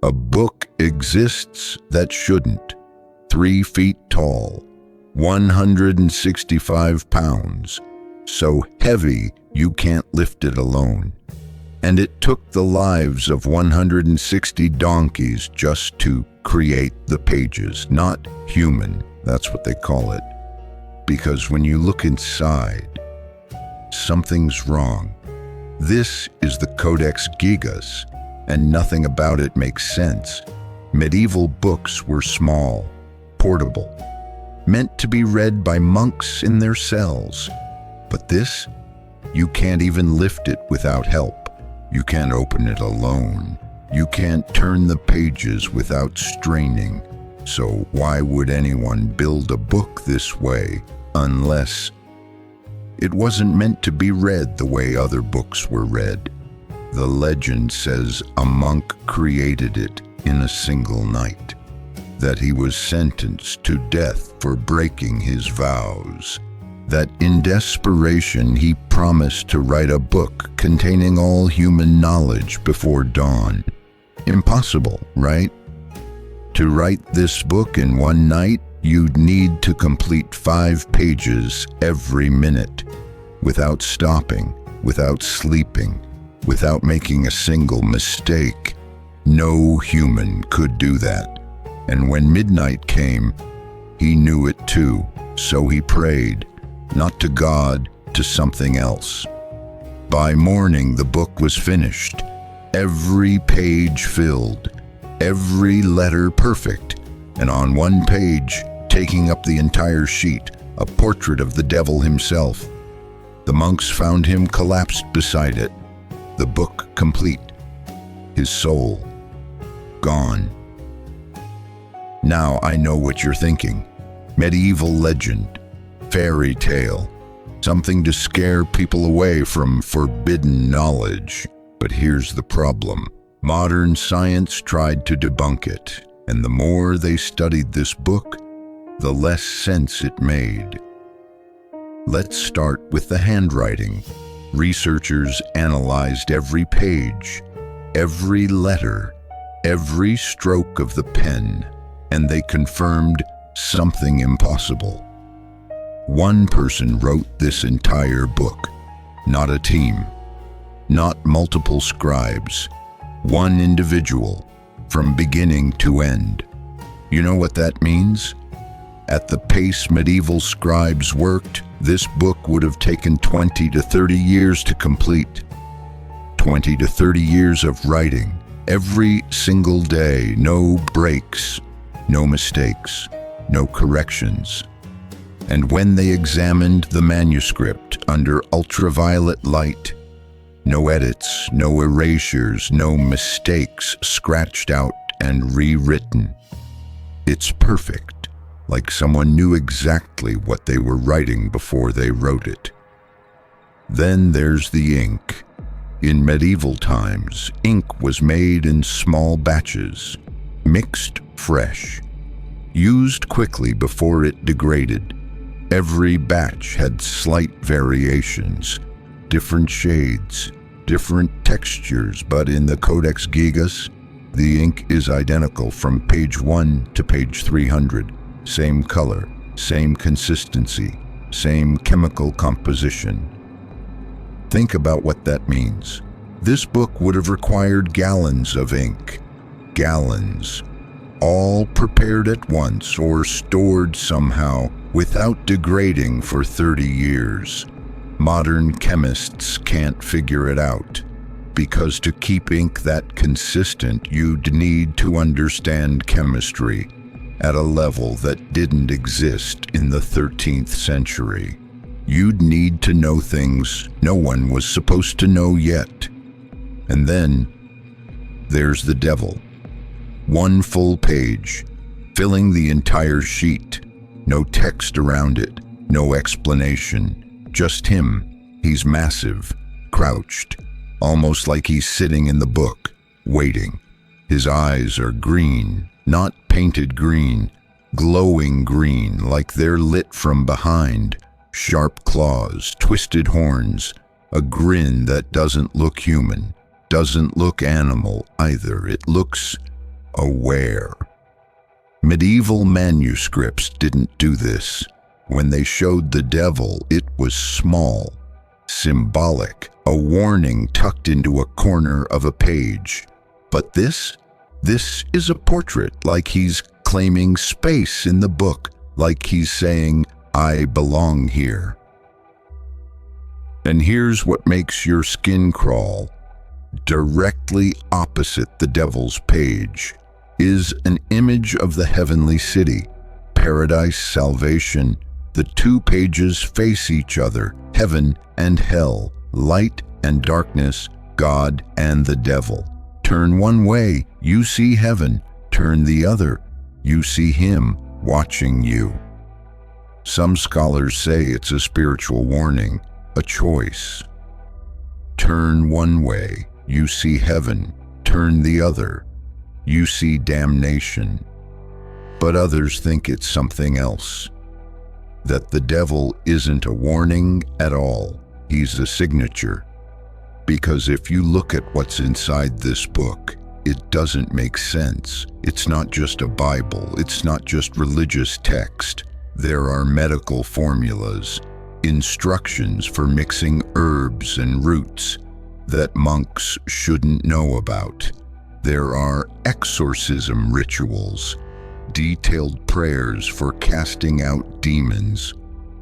A book exists that shouldn't. 3 feet tall, 165 pounds, so heavy you can't lift it alone. And it took the lives of 160 donkeys just to create the pages. Not human, that's what they call it. Because when you look inside, something's wrong. This is the Codex Gigas, and nothing about it makes sense. Medieval books were small, portable, meant to be read by monks in their cells. But this, you can't even lift it without help. You can't open it alone. You can't turn the pages without straining. So why would anyone build a book this way unless it wasn't meant to be read the way other books were read? The legend says a monk created it in a single night, that he was sentenced to death for breaking his vows, that in desperation he promised to write a book containing all human knowledge before dawn. Impossible, right? To write this book in one night, you'd need to complete 5 pages every minute, without stopping, without sleeping, without making a single mistake. No human could do that. And when midnight came, he knew it too, so he prayed, not to God, to something else. By morning, the book was finished, every page filled, every letter perfect, and on one page, taking up the entire sheet, a portrait of the devil himself. The monks found him collapsed beside it, the book complete, his soul gone. Now I know what you're thinking. Medieval legend, fairy tale, something to scare people away from forbidden knowledge. But here's the problem. Modern science tried to debunk it, and the more they studied this book, the less sense it made. Let's start with the handwriting. Researchers analyzed every page, every letter, every stroke of the pen, and they confirmed something impossible. One person wrote this entire book, not a team, not multiple scribes, one individual, from beginning to end. You know what that means? At the pace medieval scribes worked, this book would have taken 20 to 30 years to complete. 20 to 30 years of writing, every single day, no breaks, no mistakes, no corrections. And when they examined the manuscript under ultraviolet light, no edits, no erasures, no mistakes scratched out and rewritten. It's perfect, like someone knew exactly what they were writing before they wrote it. Then there's the ink. In medieval times, ink was made in small batches, mixed fresh, used quickly before it degraded. Every batch had slight variations, different shades, different textures, but in the Codex Gigas, the ink is identical from page 1 to page 300. Same color, same consistency, same chemical composition. Think about what that means. This book would have required gallons of ink. Gallons. All prepared at once or stored somehow without degrading for 30 years. Modern chemists can't figure it out, because to keep ink that consistent, you'd need to understand chemistry at a level that didn't exist in the 13th century. You'd need to know things no one was supposed to know yet. And then there's the devil. One full page, filling the entire sheet. No text around it, no explanation. Just him. He's massive, crouched, almost like he's sitting in the book, waiting. His eyes are green, not painted green, glowing green, like they're lit from behind. Sharp claws, twisted horns, a grin that doesn't look human, doesn't look animal either. It looks aware. Medieval manuscripts didn't do this. When they showed the devil, it was small, symbolic, a warning tucked into a corner of a page. But this is a portrait, like he's claiming space in the book, like he's saying, I belong here. And here's what makes your skin crawl. Directly opposite the devil's page is an image of the heavenly city, paradise, salvation. The two pages face each other, heaven and hell, light and darkness, God and the devil. Turn one way, you see heaven. Turn the other, you see him watching you. Some scholars say it's a spiritual warning, a choice. Turn one way, you see heaven. Turn the other, you see damnation. But others think it's something else. That the devil isn't a warning at all. He's a signature. Because if you look at what's inside this book, it doesn't make sense. It's not just a Bible. It's not just religious text. There are medical formulas, instructions for mixing herbs and roots that monks shouldn't know about. There are exorcism rituals, detailed prayers for casting out demons,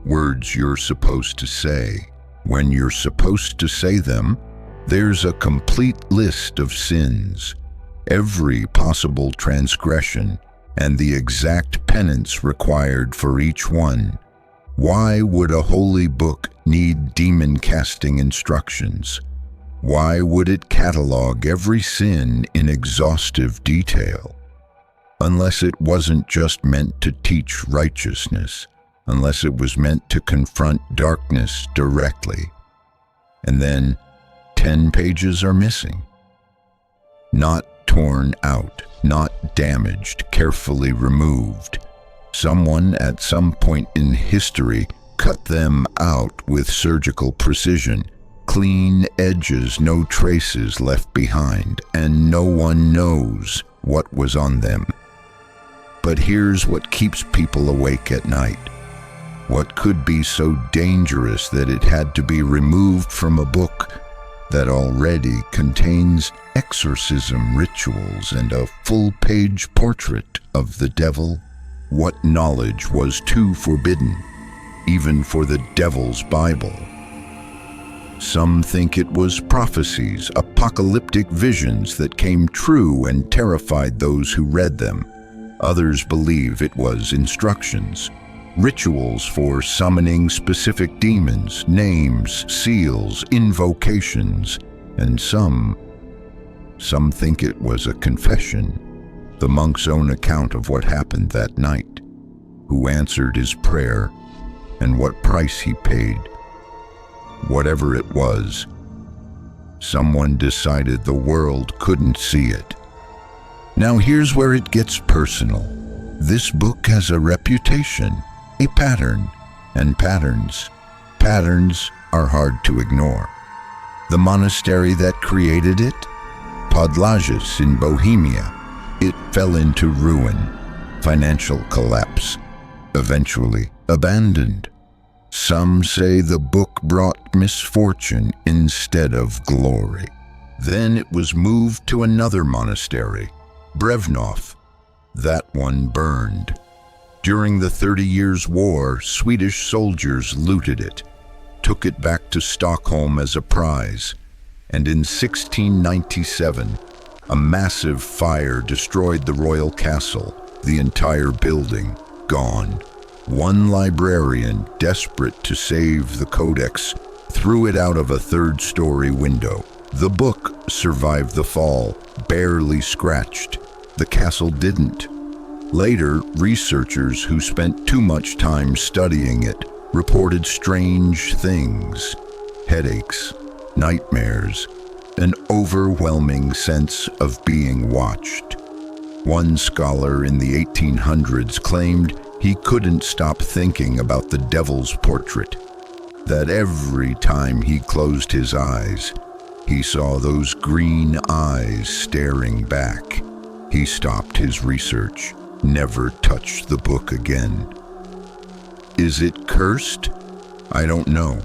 words you're supposed to say. When you're supposed to say them, there's a complete list of sins, every possible transgression, and the exact penance required for each one. Why would a holy book need demon-casting instructions? Why would it catalog every sin in exhaustive detail? Unless it wasn't just meant to teach righteousness, unless it was meant to confront darkness directly. And then 10 pages are missing. Not torn out, not damaged, carefully removed. Someone at some point in history cut them out with surgical precision. Clean edges, no traces left behind, and no one knows what was on them. But here's what keeps people awake at night. What could be so dangerous that it had to be removed from a book that already contains exorcism rituals and a full-page portrait of the devil? What knowledge was too forbidden, even for the devil's Bible? Some think it was prophecies, apocalyptic visions that came true and terrified those who read them. Others believe it was instructions, rituals for summoning specific demons, names, seals, invocations, and some think it was a confession, the monk's own account of what happened that night, who answered his prayer, and what price he paid. Whatever it was, someone decided the world couldn't see it. Now here's where it gets personal. This book has a reputation, a pattern, and patterns are hard to ignore. The monastery that created it, Podlages in Bohemia, it fell into ruin, financial collapse, eventually abandoned. Some say the book brought misfortune instead of glory. Then it was moved to another monastery, Brevnov. That one burned. During the 30 Years' War, Swedish soldiers looted it, took it back to Stockholm as a prize, and in 1697, a massive fire destroyed the royal castle, the entire building gone. One librarian, desperate to save the Codex, threw it out of a third-story window. The book survived the fall, barely scratched. The castle didn't. Later, researchers who spent too much time studying it reported strange things: headaches, nightmares, an overwhelming sense of being watched. One scholar in the 1800s claimed he couldn't stop thinking about the devil's portrait, that every time he closed his eyes, he saw those green eyes staring back. He stopped his research, never touched the book again. Is it cursed? I don't know,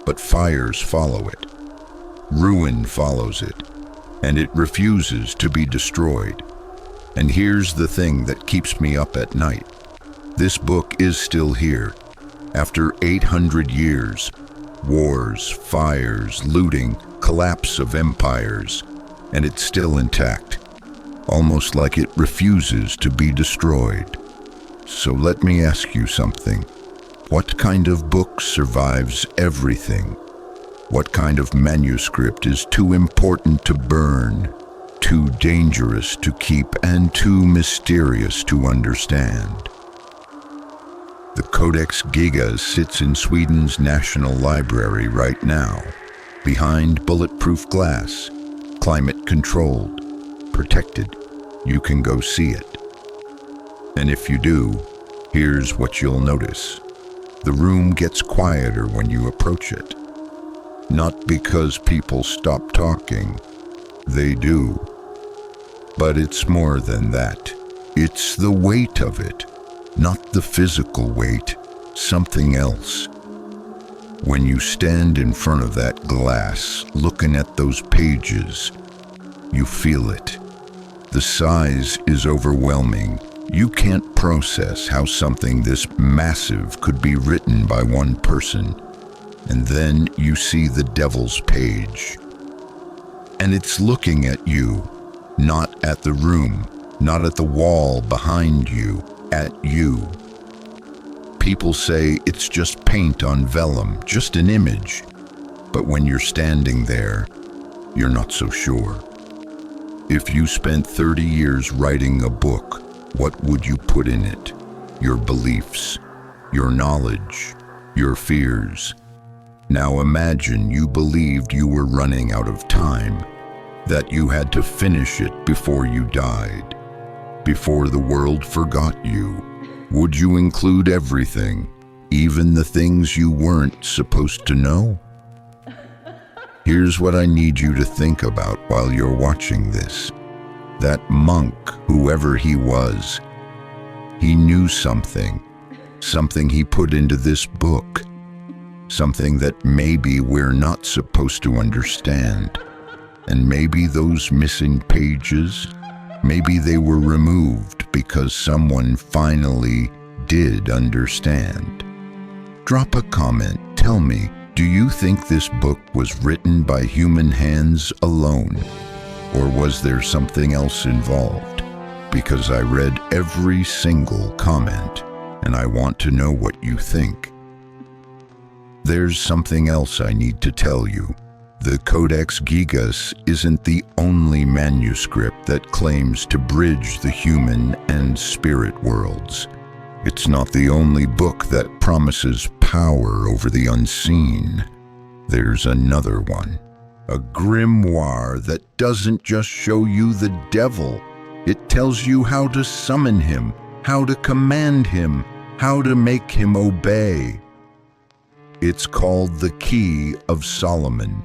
but fires follow it. Ruin follows it, and it refuses to be destroyed. And here's the thing that keeps me up at night. This book is still here. After 800 years, wars, fires, looting, collapse of empires, and it's still intact, almost like it refuses to be destroyed. So let me ask you something. What kind of book survives everything? What kind of manuscript is too important to burn, too dangerous to keep, and too mysterious to understand? The Codex Gigas sits in Sweden's National Library right now, behind bulletproof glass, climate-controlled, protected. You can go see it. And if you do, here's what you'll notice. The room gets quieter when you approach it. Not because people stop talking. They do. But it's more than that. It's the weight of it. Not the physical weight, something else. When you stand in front of that glass, looking at those pages, you feel it. The size is overwhelming. You can't process how something this massive could be written by one person. And then you see the devil's page. And it's looking at you, not at the room, not at the wall behind you, at you. People say it's just paint on vellum, just an image. But when you're standing there, you're not so sure. If you spent 30 years writing a book, what would you put in it? Your beliefs, your knowledge, your fears. Now imagine you believed you were running out of time, that you had to finish it before you died, before the world forgot you. Would you include everything, even the things you weren't supposed to know? Here's what I need you to think about while you're watching this. That monk, whoever he was, he knew something he put into this book, something that maybe we're not supposed to understand. And maybe those missing pages, maybe they were removed because someone finally did understand. Drop a comment, tell me, do you think this book was written by human hands alone? Or was there something else involved? Because I read every single comment, and I want to know what you think. There's something else I need to tell you. The Codex Gigas isn't the only manuscript that claims to bridge the human and spirit worlds. It's not the only book that promises power over the unseen. There's another one, a grimoire that doesn't just show you the devil. It tells you how to summon him, how to command him, how to make him obey. It's called the Key of Solomon,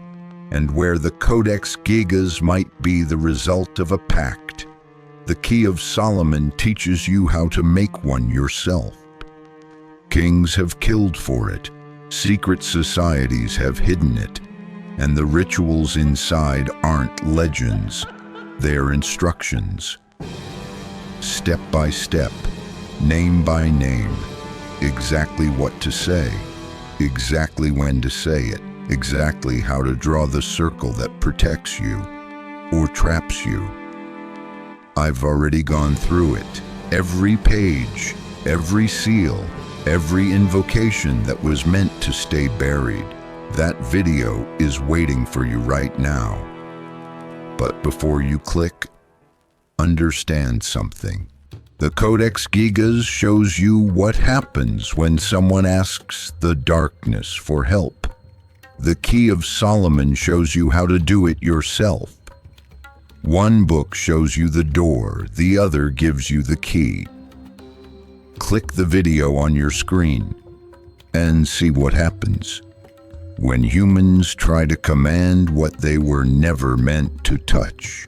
and where the Codex Gigas might be the result of a pact, the Key of Solomon teaches you how to make one yourself. Kings have killed for it, secret societies have hidden it, and the rituals inside aren't legends, they're instructions. Step by step, name by name, exactly what to say, exactly when to say it, exactly how to draw the circle that protects you or traps you. I've already gone through it. Every page, every seal, every invocation that was meant to stay buried. That video is waiting for you right now. But before you click, understand something. The Codex Gigas shows you what happens when someone asks the darkness for help. The Key of Solomon shows you how to do it yourself. One book shows you the door, the other gives you the key. Click the video on your screen and see what happens when humans try to command what they were never meant to touch.